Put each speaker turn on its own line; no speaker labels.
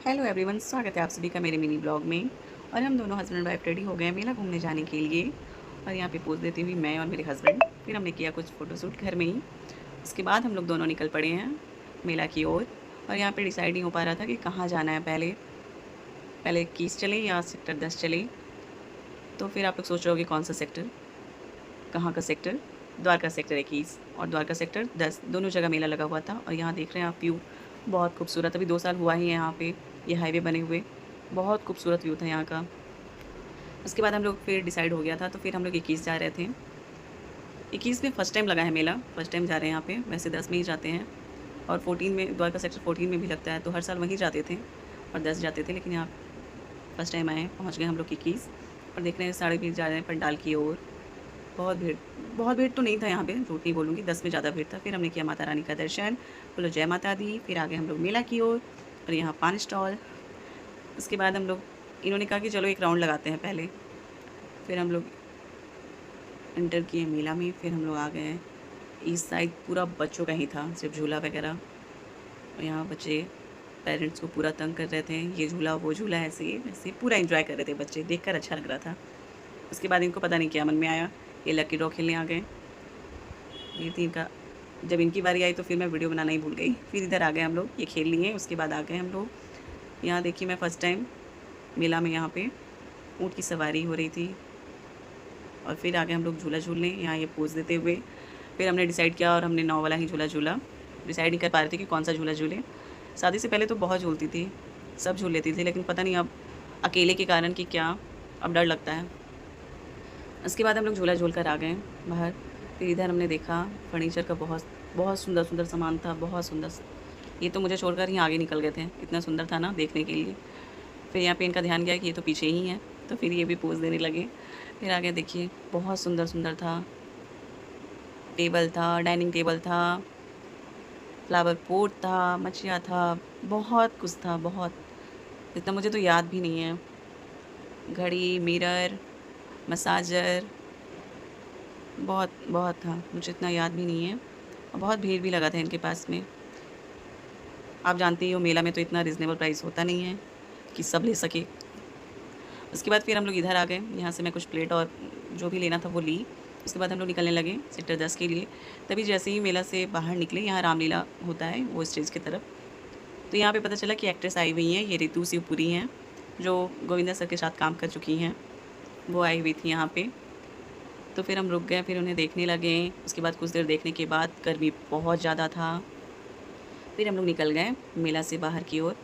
Hello everyone, स्वागत है आप सभी का मेरे मिनी ब्लॉग में। और हम दोनों हस्बैंड वाइफ रेडी हो गए हैं मेला घूमने जाने के लिए। और यहाँ पे पोज देती हुई मैं और मेरे हस्बैंड, फिर हमने किया कुछ फ़ोटोशूट घर में ही। उसके बाद हम लोग दोनों निकल पड़े हैं मेला की ओर। और यहाँ पे डिसाइड नहीं हो पा रहा था कि कहाँ जाना है, पहले पहले इक्कीस चले या सेक्टर 10 चले। तो फिर आप लोग सोच रहे होगे कौन सा सेक्टर, कहाँ का सेक्टर? द्वारका सेक्टर 21 और द्वारका सेक्टर 10, दोनों जगह मेला लगा हुआ था। और यहाँ देख रहे हैं आप व्यू, बहुत खूबसूरत। अभी 2 साल हुआ ही है यहाँ पे ये हाईवे बने हुए, बहुत खूबसूरत व्यू था यहाँ का। उसके बाद हम लोग फिर डिसाइड हो गया था, तो फिर हम लोग 21 जा रहे थे। 21 में फ़र्स्ट टाइम लगा है मेला, फ़र्स्ट टाइम जा रहे हैं यहाँ पे। वैसे 10 में ही जाते हैं और 14 में, द्वारका सेक्टर 14 में भी लगता है, तो हर साल वहीं जाते थे और 10 जाते थे। लेकिन यहाँ फ़र्स्ट टाइम आए हैं, पहुँच गए हम लोग 21 और देख रहे हैं साढ़े 20 जा रहे हैं पंडाल की ओर। बहुत भीड़, बहुत भीड़ तो नहीं था यहाँ पे, झूठ नहीं बोलूँगी, 10 में ज़्यादा भीड़ था। फिर हमने किया माता रानी का दर्शन, बोलो जय माता दी। फिर आगे हम लोग मेला की ओर और यहाँ पान स्टॉल। उसके बाद हम लोग, इन्होंने कहा कि चलो एक राउंड लगाते हैं पहले। फिर हम लोग एंटर किए मेला में। फिर हम लोग आ गए इस साइड, पूरा बच्चों का ही था, सिर्फ झूला वगैरह। और यहाँ बच्चे पेरेंट्स को पूरा तंग कर रहे थे, ये झूला वो झूला, ऐसे ही वैसे ही पूरा एंजॉय कर रहे थे बच्चे, देखकर अच्छा लग रहा था। उसके बाद इनको पता नहीं क्या मन में आया, ये लकी ड्रॉ खेलने आ गए। ये थी इनका, जब इनकी बारी आई तो फिर मैं वीडियो बनाना ही भूल गई। फिर इधर आ गए हम लोग, ये खेल लिए। उसके बाद आ गए हम लोग यहाँ, देखिए मैं फ़र्स्ट टाइम मेला में यहाँ पे ऊँट की सवारी हो रही थी। और फिर आगे हम लोग झूला झूलने, यहाँ ये पोज़ देते हुए। फिर हमने डिसाइड किया और हमने नाव वाला ही झूला झूला। डिसाइड नहीं कर पा रहे थे कि कौन सा झूला झूलें। शादी से पहले तो बहुत झूलती थी, सब झूल लेती थी, लेकिन पता नहीं अब अकेले के कारण कि क्या, अब डर लगता है। उसके बाद हम लोग झूला झूल कर आ गए बाहर। फिर इधर हमने देखा फर्नीचर का बहुत बहुत सुंदर सुंदर सामान था, बहुत सुंदर। ये तो मुझे छोड़कर ही आगे निकल गए थे, इतना सुंदर था ना देखने के लिए। फिर यहाँ पे इनका ध्यान गया कि ये तो पीछे ही है, तो फिर ये भी पोज़ देने लगे। फिर आगे देखिए बहुत सुंदर सुंदर था, टेबल था, डाइनिंग टेबल था, फ्लावर पॉट था, मछलियाँ था, बहुत कुछ था, बहुत। इतना मुझे तो याद भी नहीं है। घड़ी, मिरर, मसाजर, बहुत बहुत था, मुझे इतना याद भी नहीं है। और बहुत भीड़ भी लगा था इनके पास में। आप जानती हो मेला में तो इतना रीज़नेबल प्राइस होता नहीं है कि सब ले सके। उसके बाद फिर हम लोग इधर आ गए, यहाँ से मैं कुछ प्लेट और जो भी लेना था वो ली। उसके बाद हम लोग निकलने लगे सेक्टर 10 के लिए। तभी जैसे ही मेला से बाहर निकले, यहाँ रामलीला होता है वो स्टेज की तरफ, तो यहाँ पे पता चला कि एक्ट्रेस आई हुई हैं, ये रितु शिवपुरी हैं, जो गोविंदा सर के साथ काम कर चुकी हैं। वो आई हुई थी यहाँ पे। तो फिर हम रुक गए, फिर उन्हें देखने लगे। उसके बाद कुछ देर देखने के बाद गर्मी बहुत ज़्यादा था। फिर हम लोग निकल गए मेला से बाहर की ओर।